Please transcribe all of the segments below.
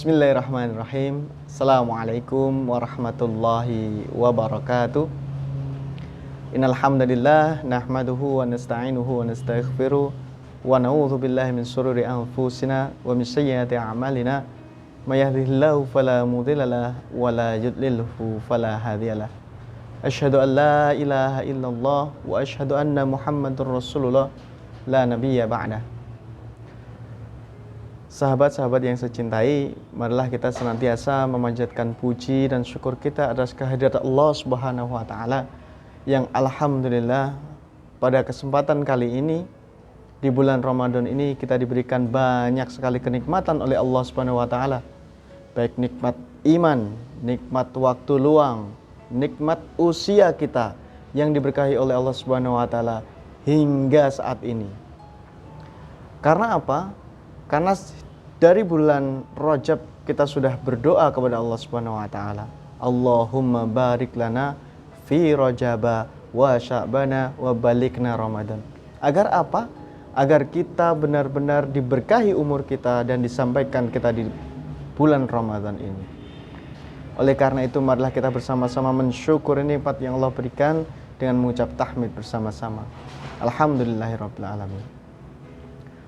Bismillahirrahmanirrahim. Assalamualaikum warahmatullahi wabarakatuh. Innal hamdalillah nahmaduhu wa nasta'inuhu wa nastaghfiruh wa na'udzu billahi min shururi anfusina wa min sayyiati a'malina. May yahdihillahu fala mudhillalah wa la yudlilhu fala hadiyalah. Asyhadu an la ilaha illallah wa asyhadu anna Muhammadur Rasulullah la nabiyya ba'dah. Sahabat-sahabat yang saya cintai, marilah kita senantiasa memanjatkan puji dan syukur kita atas kehadirat Allah Subhanahu wa taala yang alhamdulillah pada kesempatan kali ini di bulan Ramadan ini kita diberikan banyak sekali kenikmatan oleh Allah Subhanahu wa taala. Baik nikmat iman, nikmat waktu luang, nikmat usia kita yang diberkahi oleh Allah Subhanahu wa taala hingga saat ini. Karena apa? Karena dari bulan Rajab kita sudah berdoa kepada Allah Subhanahu wa taala. Allahumma barik lana fi Rajaba wa Sya'bana wa balikna Ramadan. Agar apa? Agar kita benar-benar diberkahi umur kita dan disampaikan kita di bulan Ramadan ini. Oleh karena itu marilah kita bersama-sama mensyukuri nikmat yang Allah berikan dengan mengucap tahmid bersama-sama. Alhamdulillahirabbil alamin.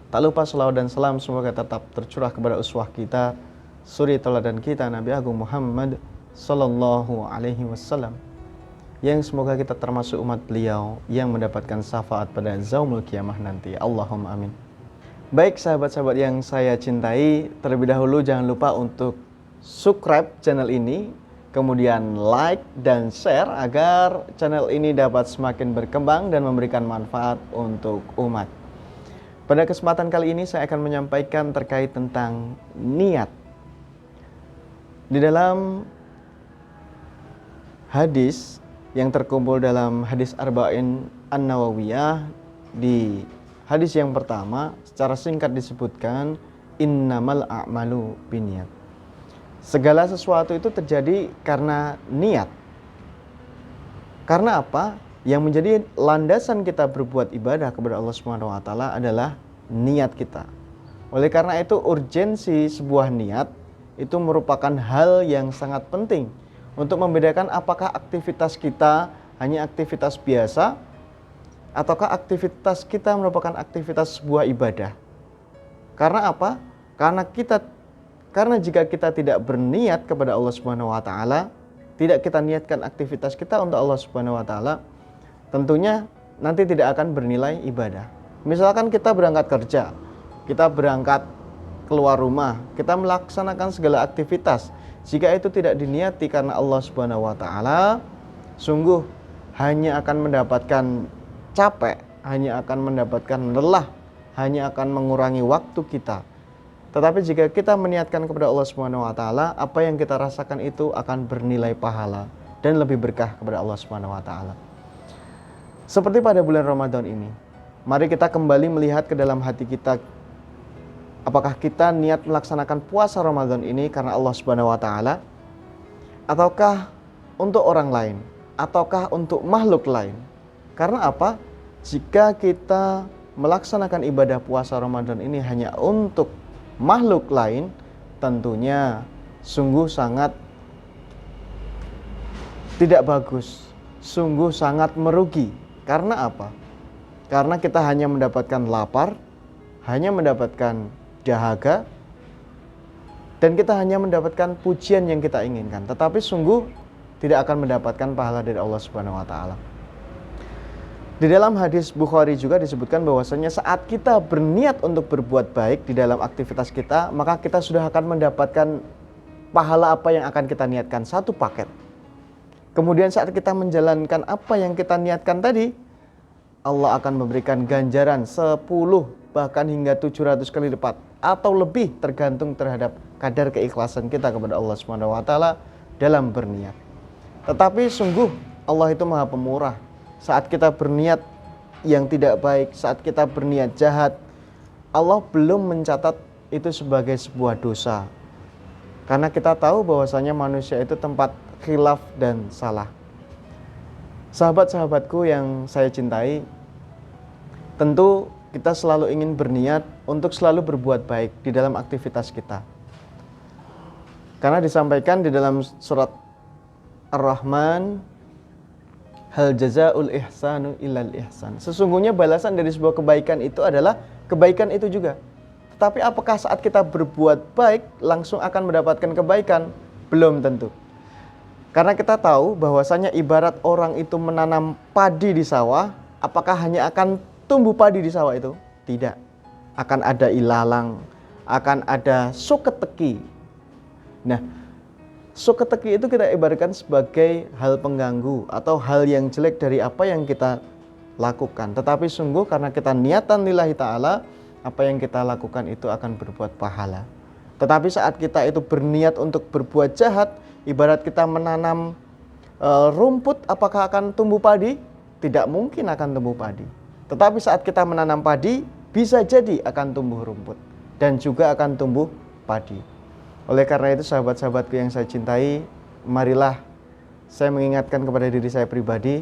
Tak lupa selawat dan salam semoga tetap tercurah kepada uswah kita, suri teladan kita Nabi Agung Muhammad sallallahu alaihi wasallam, yang semoga kita termasuk umat beliau yang mendapatkan syafaat pada yaumul kiamah nanti. Allahumma amin. Baik sahabat-sahabat yang saya cintai, terlebih dahulu jangan lupa untuk subscribe channel ini, kemudian like dan share agar channel ini dapat semakin berkembang dan memberikan manfaat untuk umat. Pada kesempatan kali ini saya akan menyampaikan terkait tentang niat. Di dalam hadis yang terkumpul dalam hadis Arba'in An-Nawawiyah, di hadis yang pertama secara singkat disebutkan innamal a'malu binniyat. Segala sesuatu itu terjadi karena niat. Karena apa? Yang menjadi landasan kita berbuat ibadah kepada Allah Subhanahu wa taala adalah niat kita. Oleh karena itu urgensi sebuah niat itu merupakan hal yang sangat penting untuk membedakan apakah aktivitas kita hanya aktivitas biasa ataukah aktivitas kita merupakan aktivitas sebuah ibadah. Karena apa? Karena jika kita tidak berniat kepada Allah Subhanahu wa taala, tidak kita niatkan aktivitas kita untuk Allah Subhanahu wa taala, tentunya nanti tidak akan bernilai ibadah. Misalkan kita berangkat kerja, kita berangkat keluar rumah, kita melaksanakan segala aktivitas. Jika itu tidak diniati karena Allah Subhanahu wa taala, sungguh hanya akan mendapatkan capek, hanya akan mendapatkan lelah, hanya akan mengurangi waktu kita. Tetapi jika kita meniatkan kepada Allah Subhanahu wa taala, apa yang kita rasakan itu akan bernilai pahala dan lebih berkah kepada Allah Subhanahu wa taala. Seperti pada bulan Ramadan ini, mari kita kembali melihat ke dalam hati kita. Apakah kita niat melaksanakan puasa Ramadan ini karena Allah Subhanahu wa taala, ataukah untuk orang lain, ataukah untuk makhluk lain? Karena apa? Jika kita melaksanakan ibadah puasa Ramadan ini hanya untuk makhluk lain, tentunya sungguh sangat tidak bagus, sungguh sangat merugi. Karena apa? Karena kita hanya mendapatkan lapar, hanya mendapatkan dahaga, dan kita hanya mendapatkan pujian yang kita inginkan, tetapi sungguh tidak akan mendapatkan pahala dari Allah Subhanahu wa taala. Di dalam hadis Bukhari juga disebutkan bahwasanya saat kita berniat untuk berbuat baik di dalam aktivitas kita, maka kita sudah akan mendapatkan pahala apa yang akan kita niatkan, satu paket. Kemudian saat kita menjalankan apa yang kita niatkan tadi, Allah akan memberikan ganjaran 10 bahkan hingga 700 kali lipat atau lebih tergantung terhadap kadar keikhlasan kita kepada Allah Subhanahu wa taala dalam berniat. Tetapi sungguh Allah itu Maha Pemurah. Saat kita berniat yang tidak baik, saat kita berniat jahat, Allah belum mencatat itu sebagai sebuah dosa. Karena kita tahu bahwasanya manusia itu tempat khilaf dan salah. Sahabat-sahabatku yang saya cintai, tentu kita selalu ingin berniat untuk selalu berbuat baik di dalam aktivitas kita. Karena disampaikan di dalam surat Ar-Rahman, hal jazaul ihsanu illal ihsan. Sesungguhnya balasan dari sebuah kebaikan itu adalah kebaikan itu juga. Tetapi apakah saat kita berbuat baik langsung akan mendapatkan kebaikan? Belum tentu. Karena kita tahu bahwasanya ibarat orang itu menanam padi di sawah, apakah hanya akan tumbuh padi di sawah itu? Tidak. Akan ada ilalang, akan ada suketeki. Nah, suketeki itu kita ibaratkan sebagai hal pengganggu atau hal yang jelek dari apa yang kita lakukan. Tetapi sungguh karena kita niatan lillahi ta'ala, apa yang kita lakukan itu akan berbuat pahala. Tetapi saat kita itu berniat untuk berbuat jahat, ibarat kita menanam rumput, apakah akan tumbuh padi? Tidak mungkin akan tumbuh padi. Tetapi saat kita menanam padi, bisa jadi akan tumbuh rumput dan juga akan tumbuh padi. Oleh karena itu sahabat-sahabatku yang saya cintai, marilah saya mengingatkan kepada diri saya pribadi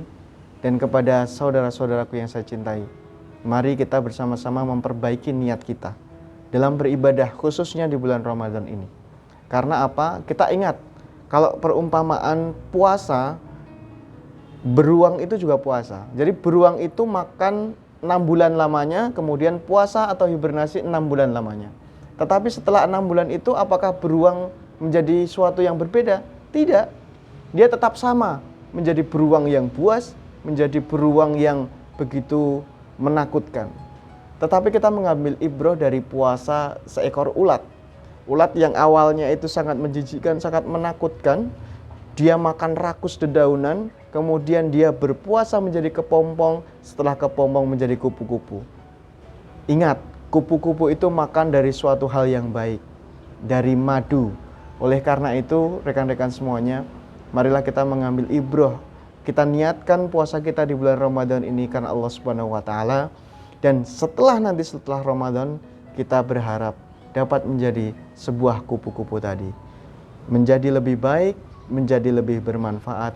dan kepada saudara-saudaraku yang saya cintai. Mari kita bersama-sama memperbaiki niat kita dalam beribadah, khususnya di bulan Ramadan ini. Karena apa? Kita ingat, kalau perumpamaan puasa, beruang itu juga puasa. Jadi beruang itu makan 6 bulan lamanya, kemudian puasa atau hibernasi 6 bulan lamanya. Tetapi setelah 6 bulan itu, apakah beruang menjadi suatu yang berbeda? Tidak. Dia tetap sama, menjadi beruang yang buas, menjadi beruang yang begitu menakutkan. Tetapi kita mengambil ibroh dari puasa seekor ulat. Ulat yang awalnya itu sangat menjijikkan, sangat menakutkan. Dia makan rakus dedaunan, kemudian dia berpuasa menjadi kepompong, setelah kepompong menjadi kupu-kupu. Ingat, kupu-kupu itu makan dari suatu hal yang baik, dari madu. Oleh karena itu, rekan-rekan semuanya, marilah kita mengambil ibroh. Kita niatkan puasa kita di bulan Ramadan ini karena Allah Subhanahu wa taala, dan setelah Ramadan kita berharap dapat menjadi sebuah kupu-kupu tadi, menjadi lebih baik, menjadi lebih bermanfaat,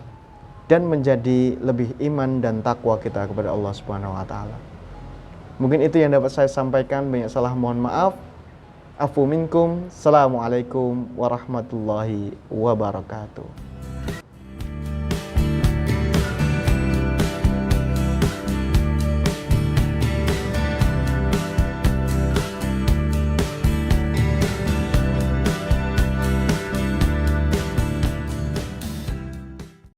dan menjadi lebih iman dan takwa kita kepada Allah Subhanahu wa taala. Mungkin itu yang dapat saya sampaikan. Banyak salah, mohon maaf. Afu minkum. Assalamualaikum warahmatullahi wabarakatuh.